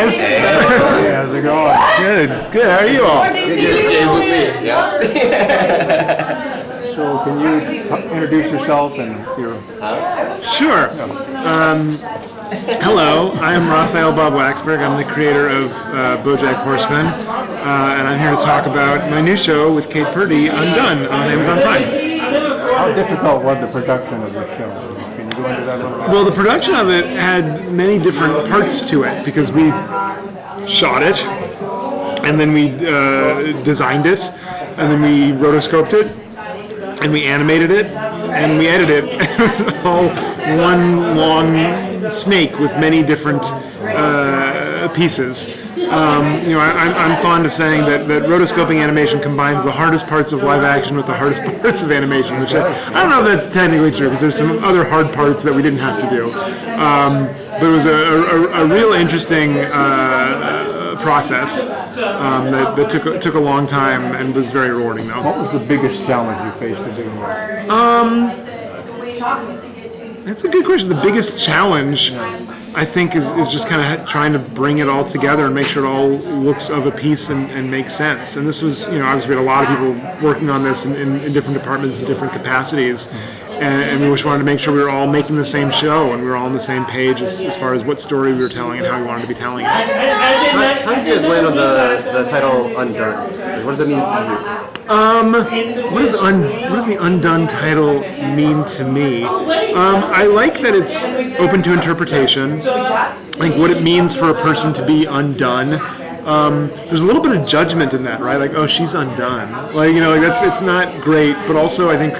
guys. Hey, how's it going? Good. How are you all? Yeah. So can you introduce yourself and your... Sure. Hello, I'm Raphael Bob-Waksberg. I'm the creator of BoJack Horseman, and I'm here to talk about my new show with Kate Purdy, Undone, on Amazon Prime. How difficult was the production of this show? Can you go into that a little bit? Well, the production of it had many different parts to it because we shot it, and then we designed it, and then we rotoscoped it, and we animated it, and we edited it. It was all one long snake with many different pieces. I'm fond of saying that rotoscoping animation combines the hardest parts of live action with the hardest parts of animation, which I don't know if that's technically true, because there's some other hard parts that we didn't have to do. But it was a real interesting process that took a long time and was very rewarding, though. What was the biggest challenge you faced to doing that? That's a good question. The biggest challenge, I think, is just kind of trying to bring it all together and make sure it all looks of a piece and makes sense. And this was, obviously we had a lot of people working on this in different departments and different capacities. And we just wanted to make sure we were all making the same show and we were all on the same page as far as what story we were telling and how we wanted to be telling it. How did you guys land on the title Undone? What does it mean to you? What does the Undone title mean to me? I like that it's open to interpretation. I think what it means for a person to be undone. There's a little bit of judgment in that, right? Like, oh, she's undone. It's not great, but also I think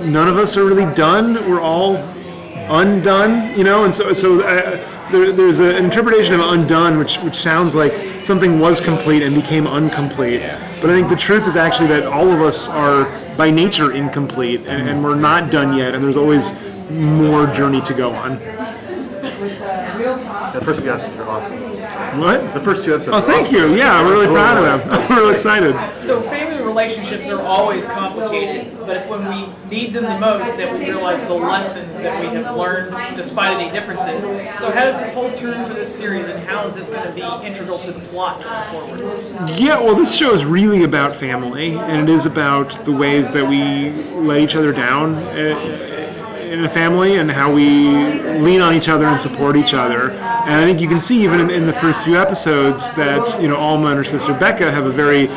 none of us are really done. We're all undone, and so there's an interpretation of undone which sounds like something was complete and became incomplete. But I think the truth is actually that all of us are by nature incomplete, and we're not done yet, and there's always more journey to go on. The first few episodes are awesome. What? The first two episodes. Oh, thank you. Yeah, we're really proud of them. I'm really excited. So family relationships are always complicated, but it's when we need them the most that we realize the lessons that we have learned despite any differences. So how does this hold true for this series, and how is this going to be integral to the plot going forward? Yeah, well, this show is really about family, and it is about the ways that we let each other down in a family and how we lean on each other and support each other. And I think you can see even in the first few episodes that Alma and her sister Becca have a very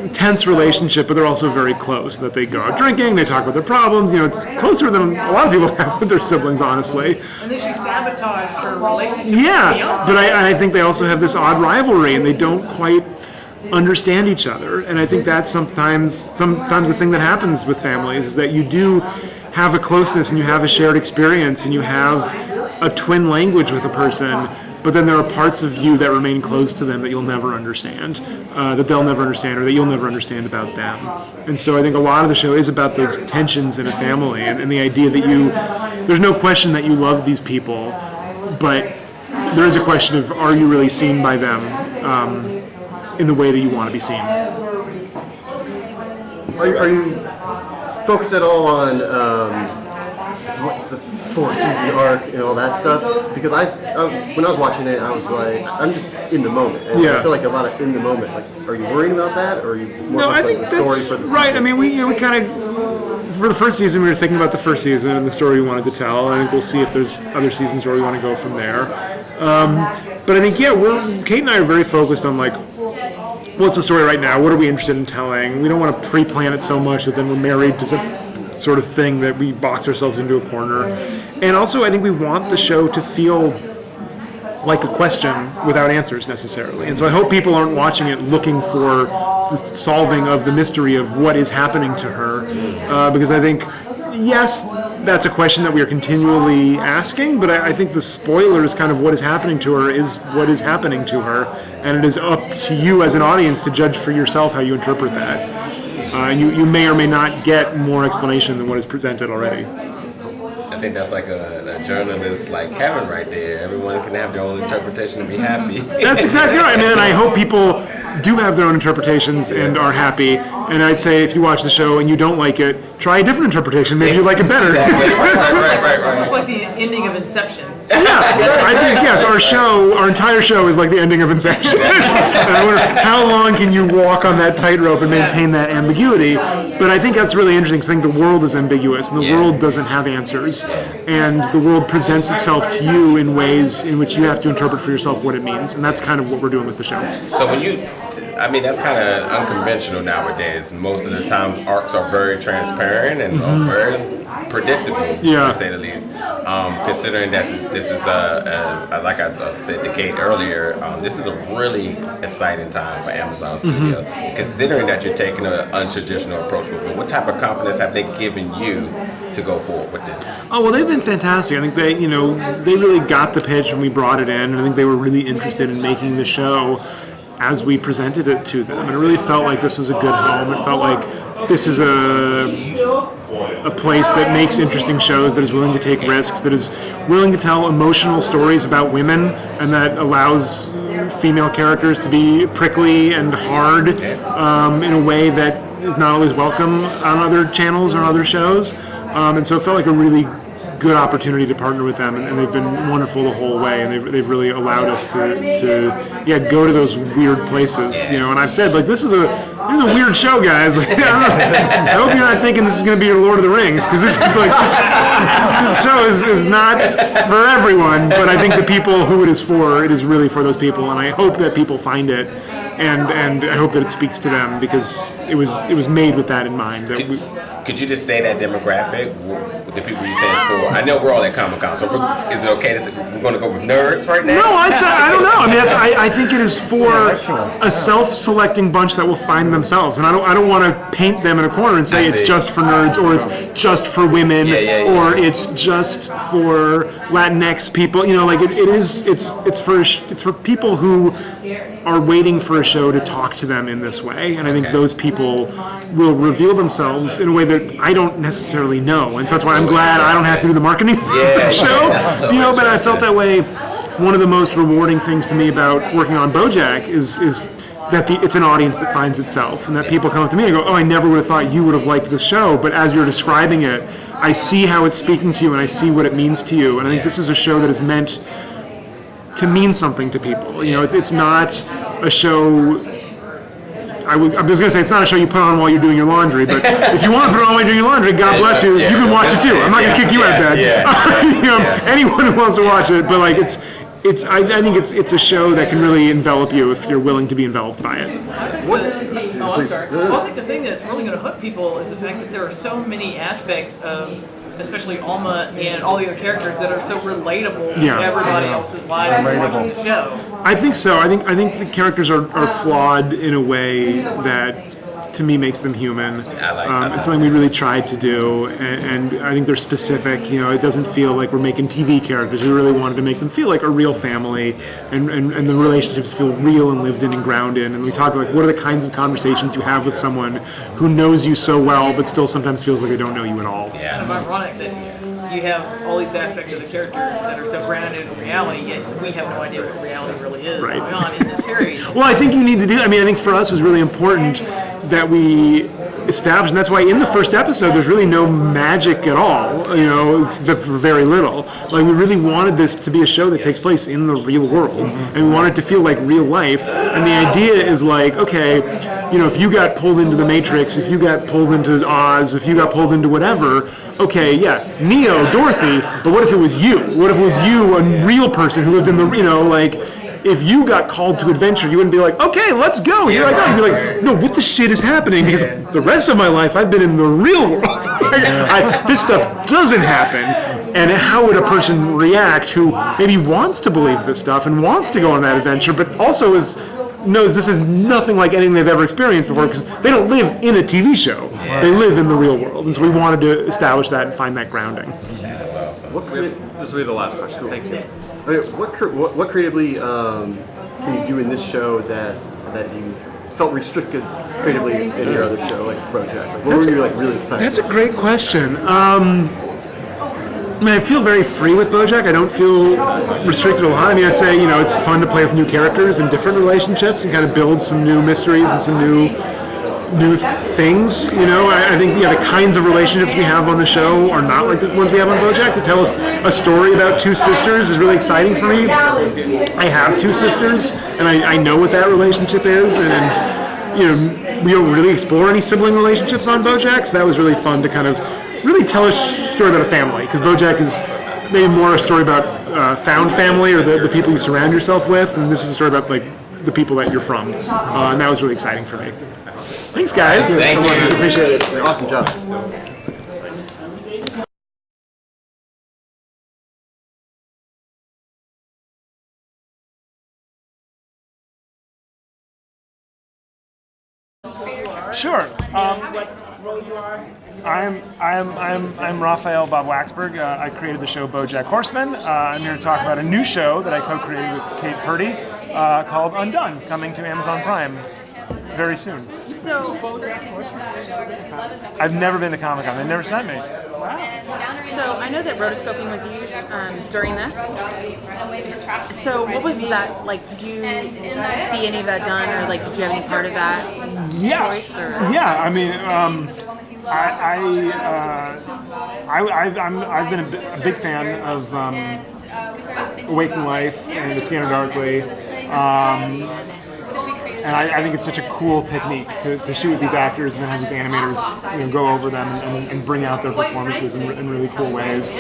tense relationship, but they're also very close. That they go out drinking, they talk about their problems. It's closer than a lot of people have with their siblings, honestly. And then she sabotaged her relationship with Yeah, Beyonce. but I think they also have this odd rivalry, and they don't quite understand each other. And I think that's sometimes the thing that happens with families is that you do have a closeness and you have a shared experience and you have a twin language with a person, but then there are parts of you that remain close to them that you'll never understand, that they'll never understand, or that you'll never understand about them. And so I think a lot of the show is about those tensions in a family and the idea that there's no question that you love these people, but there is a question of, are you really seen by them in the way that you want to be seen? Are you focused at all on what's the 4-season arc and all that stuff? Because when I was watching it, I was like, I'm just in the moment. And I feel like a lot of in the moment. Like, are you worried about that, or are you more No, I think the story that's for the right. season? I mean, we kind of for the first season we were thinking about the first season and the story we wanted to tell. I think we'll see if there's other seasons where we want to go from there. But I think Kate and I are very focused on like, what's the story right now? What are we interested in telling? We don't want to pre-plan it so much that then we're married to some sort of thing that we box ourselves into a corner. And also, I think we want the show to feel like a question without answers necessarily. And so I hope people aren't watching it looking for the solving of the mystery of what is happening to her. Because I think, yes, that's a question that we are continually asking, but I think the spoiler is kind of what is happening to her is what is happening to her, and it is up to you as an audience to judge for yourself how you interpret that. And you may or may not get more explanation than what is presented already. I think that's like a journalist like heaven right there. Everyone can have their own interpretation and be happy. That's exactly right. I mean, and I hope people do have their own interpretations and are happy. And I'd say if you watch the show and you don't like it, try a different interpretation. Maybe you like it better. Right. It's like the ending of Inception. I think, yes, our entire show is like the ending of Inception. And I wonder how long can you walk on that tightrope and maintain that ambiguity? But I think that's really interesting, because I think the world is ambiguous, and the world doesn't have answers. And the world presents itself to you in ways in which you have to interpret for yourself what it means. And that's kind of what we're doing with the show. So when that's kind of unconventional nowadays. Most of the time, arcs are very transparent and very predictable, to say the least. Considering that this is like I said to Kate earlier, this is a really exciting time for Amazon Studio. Considering that you're taking an untraditional approach with it, what type of confidence have they given you to go forward with this? Oh, well, they've been fantastic. I think they really got the pitch when we brought it in, and I think they were really interested in making the show as we presented it to them. And it really felt like this was a good home. It felt like this is a place that makes interesting shows, that is willing to take risks, that is willing to tell emotional stories about women, and that allows female characters to be prickly and hard in a way that is not always welcome on other channels or other shows. And so it felt like a really good opportunity to partner with them, and they've been wonderful the whole way, and they've really allowed us to go to those weird places, and I've said, like, this is a weird show, guys. Like, I hope you're not thinking this is going to be your Lord of the Rings, because this is like this show is not for everyone, but I think the people who it is really for those people, and I hope that people find it, and I hope that it speaks to them, because it was made with that in mind. Could you just say that demographic, the people you say it's for? I know we're all at Comic-Con, so is it okay to say we're going to go with nerds right now? No, I don't know. I mean, I think it is for a self-selecting bunch that will find themselves, and I don't want to paint them in a corner and say it's just for nerds, or it's just for women, or it's just for Latinx people. Like it's for people who are waiting for a show to talk to them in this way, and I think those people will reveal themselves in a way that I don't necessarily know, and so that's why I'm glad I don't have to do the marketing for the show. But I felt that way. One of the most rewarding things to me about working on BoJack is that it's an audience that finds itself, and that people come up to me and go, "Oh, I never would have thought you would have liked this show, but as you're describing it, I see how it's speaking to you, and I see what it means to you." And I think this is a show that is meant to mean something to people. It's not a show. I was going to say it's not a show you put on while you're doing your laundry, but if you want to put it on while you're doing your laundry, God bless you, you can watch it too. I'm not going to kick you out of bed. Anyone who wants to watch it, but like I think it's a show that can really envelop you if you're willing to be enveloped by it. I'm sorry. Well, I think the thing that's really going to hook people is the fact that there are so many aspects of, especially Alma and all the other characters, that are so relatable to everybody else's lives and watching the show. I think so. I think the characters are flawed in a way that, to me, makes them human. It's something we really tried to do, and I think they're specific. It doesn't feel like we're making TV characters. We really wanted to make them feel like a real family, and the relationships feel real and lived in and grounded in. And we talk about what are the kinds of conversations you have with someone who knows you so well, but still sometimes feels like they don't know you at all. Yeah, kind of ironic that you have all these aspects of the characters that are so grounded in reality, yet we have no idea what reality really is going on in this series. Well, I think you need to do. I think for us it was really important that we established, and that's why in the first episode there's really no magic at all, for very little. Like, we really wanted this to be a show that takes place in the real world, and we wanted it to feel like real life. And the idea is like, okay, if you got pulled into the Matrix, if you got pulled into Oz, if you got pulled into whatever, okay, Neo, Dorothy, but what if it was you? What if it was you, a real person who lived in the, if you got called to adventure, you wouldn't be like, okay, let's go, here I go. You'd be like, no, what the shit is happening? Because the rest of my life, I've been in the real world. This stuff doesn't happen. And how would a person react who maybe wants to believe this stuff and wants to go on that adventure, but also knows this is nothing like anything they've ever experienced before, because they don't live in a TV show. They live in the real world. And so we wanted to establish that and find that grounding. That's awesome. This will be the last question. Thank you. What creatively can you do in this show that you felt restricted creatively in your other show, like BoJack? What were you really excited? That's a great question. I feel very free with BoJack. I don't feel restricted a lot. I'd say it's fun to play with new characters and different relationships and kind of build some new mysteries and some new new things. You know, I think the kinds of relationships we have on the show are not like the ones we have on BoJack. To tell us a story about two sisters is really exciting for me. I have two sisters, and I know what that relationship is, and we don't really explore any sibling relationships on BoJack, so that was really fun to kind of really tell a story about a family, because BoJack is maybe more a story about found family or the people you surround yourself with, and this is a story about like the people that you're from, and that was really exciting for me. Thanks, guys. Thank you. Appreciate it. Awesome job. Sure. I'm Raphael Bob-Waksberg. I created the show BoJack Horseman. I'm here to talk about a new show that I co-created with Kate Purdy called Undone, coming to Amazon Prime very soon. So, I've never been to Comic-Con. They never sent me. so I know that rotoscoping was used during this. So what was that like? Did you see any of that done, or like did you have any part of that choice? Or? Yeah. I mean, I've been a big fan of Awakening Life and The Scanner Darkly. And I think it's such a cool technique to shoot with these actors and then have these animators go over them and bring out their performances in really cool ways.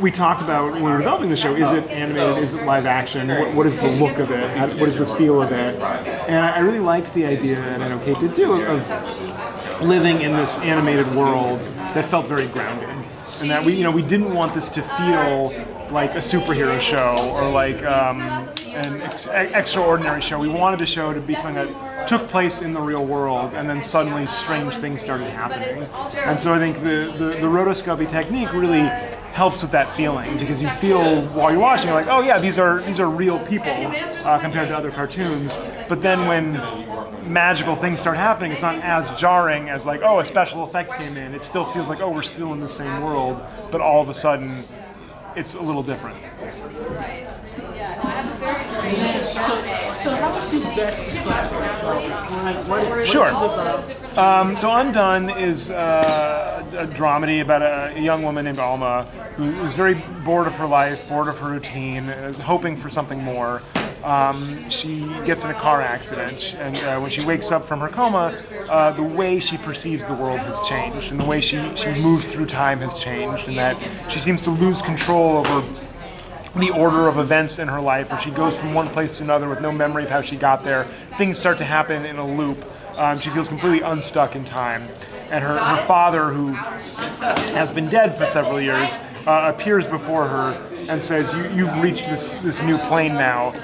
We talked about when we were developing the show, is it animated, is it live action, what is the look of it, what is the feel of it? And I really liked the idea, and I know Kate did too, of living in this animated world that felt very grounded. And that we didn't want this to feel like a superhero show or like an extraordinary show. We wanted the show to be something that took place in the real world, and then suddenly strange things started happening. And so I think the rotoscopy technique really helps with that feeling, because you feel while you're watching, you're like, oh yeah, these are real people compared to other cartoons. But then when magical things start happening, it's not as jarring as like, oh, a special effect came in. It still feels like, oh, we're still in the same world, but all of a sudden it's a little different. So how would you best describe yourself? Sure. So Undone is a dramedy about a young woman named Alma who's very bored of her life, bored of her routine, is hoping for something more. She gets in a car accident, and when she wakes up from her coma, the way she perceives the world has changed, and the way she moves through time has changed, and that she seems to lose control over the order of events in her life, where she goes from one place to another with no memory of how she got there. Things start to happen in a loop. She feels completely unstuck in time. And her father, who has been dead for several years, appears before her and says, you've reached this new plane now,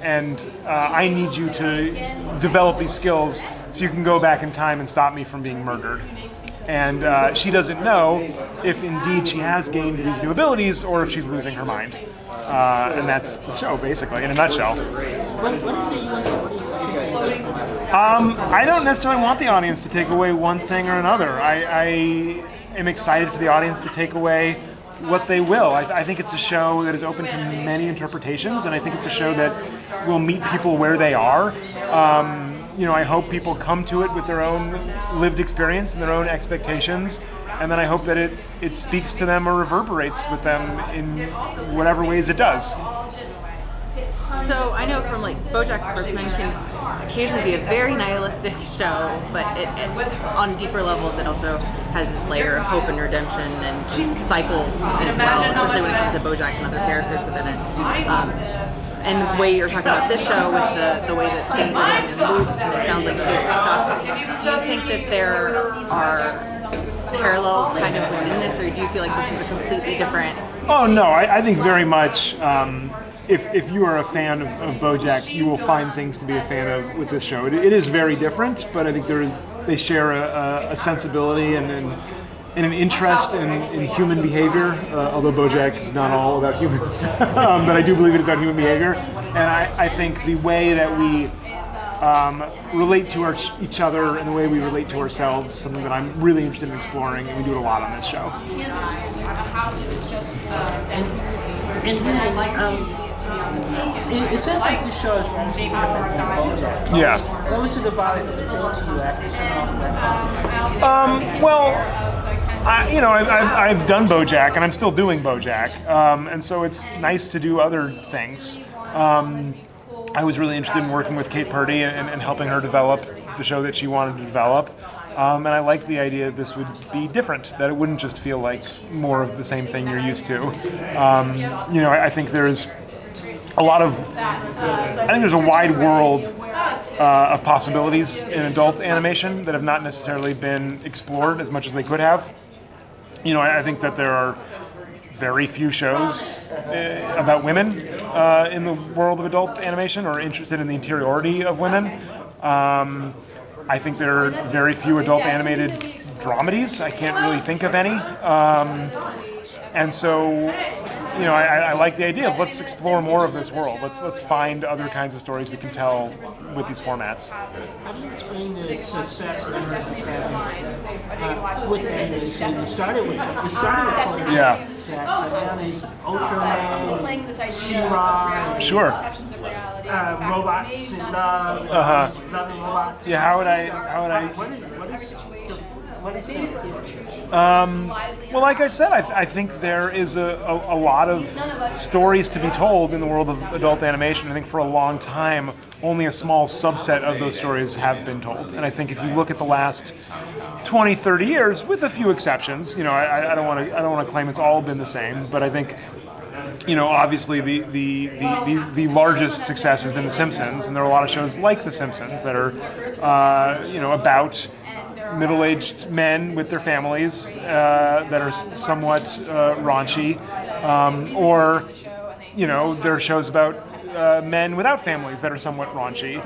and I need you to develop these skills so you can go back in time and stop me from being murdered. And she doesn't know if indeed she has gained these new abilities or if she's losing her mind. And that's the show, basically, in a nutshell. I don't necessarily want the audience to take away one thing or another. I am excited for the audience to take away what they will. I think it's a show that is open to many interpretations, and I think it's a show that will meet people where they are. I hope people come to it with their own lived experience and their own expectations, and then I hope that it speaks to them or reverberates with them in whatever ways it does. So I know from like BoJack Horseman can occasionally be a very nihilistic show, but on deeper levels it also has this layer of hope and redemption and cycles as well, especially when it comes to BoJack and other characters within it. And the way you're talking about this show with the way that things are going in loops, and it sounds like she's stuck. Do you think that there are parallels kind of within this, or do you feel like this is a completely different? Oh no, I think very much. If you are a fan of BoJack, you will find things to be a fan of with this show. It is very different, but I think they share a sensibility and an interest in human behavior, although BoJack is not all about humans, but I do believe it is about human behavior. And I think the way that we relate to each other and the way we relate to ourselves is something that I'm really interested in exploring, and we do it a lot on this show. It seems like this show is very different than BoJack. Yeah. What was it about it that appealed to you after seeing all that? I've done BoJack, and I'm still doing BoJack, and so it's nice to do other things. I was really interested in working with Kate Purdy and helping her develop the show that she wanted to develop. And I liked the idea that this would be different, that it wouldn't just feel like more of the same thing you're used to. I think there's a wide world of possibilities in adult animation that have not necessarily been explored as much as they could have. I think that there are very few shows about women in the world of adult animation or interested in the interiority of women. I think there are very few adult animated dramedies. I can't really think of any. And so, I like the idea of let's explore more of this world. Let's find other kinds of stories we can tell with these formats. How do you explain the success that Emerge is having with animation? It started with BoJack, Yeah. but now there's Ultraman, She-Ra, Sure. Robots in Love, Love and Robots. Yeah. How would I? What is that? Well, like I said, I think there is a lot of stories to be told in the world of adult animation. I think for a long time, only a small subset of those stories have been told. And I think if you look at the last 20, 30 years, with a few exceptions, I don't want to claim it's all been the same, but I think, obviously the largest success has been The Simpsons, and there are a lot of shows like The Simpsons that are, about middle-aged men with their families that are somewhat raunchy, or there are shows about men without families that are somewhat raunchy,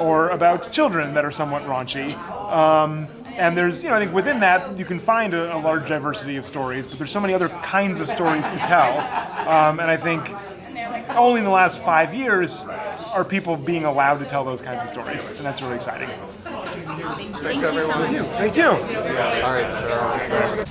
or about children that are somewhat raunchy. And there's, I think within that you can find a large diversity of stories, but there's so many other kinds of stories to tell. And I think only in the last 5 years are people being allowed to tell those kinds of stories, and that's really exciting. Thank you so much. Thank you. All right, so.